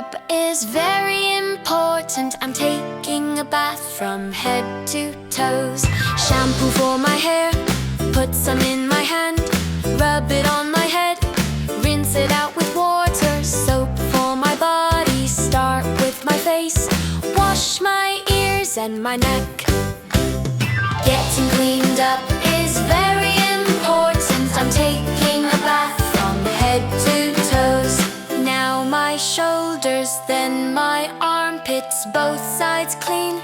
up is very important. I'm taking a bath from head to toes. Shampoo for my hair, put some in my hand, rub it on my head, rinse it out with water. Soap for my body, start with my face, wash my ears and my neck. Getting cleaned up is very important. I'm taking a bath from head to toes. Now my shoulders, then my armpits, both sides clean.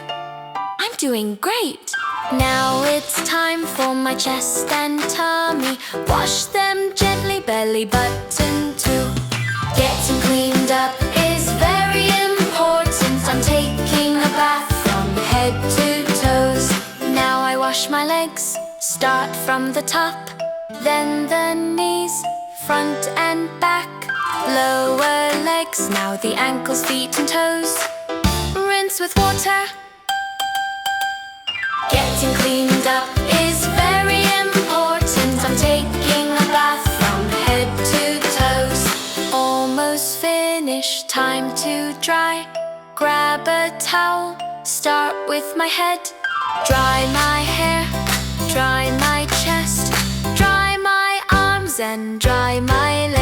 I'm doing great! Now it's time for my chest and tummy. Wash them gently, belly button too. Getting cleaned up is very important. I'm taking a bath from head to toes. Now I wash my legs, start from the top, then the knees, front and back, lower legs, now the ankles, feet and toes. Rinse with water. Getting cleaned up is very important. I'm taking a bath from head to toes. Almost finished, time to dry. Grab a towel, start with my head. Dry my hair, dry my chest, dry my arms and dry my legs.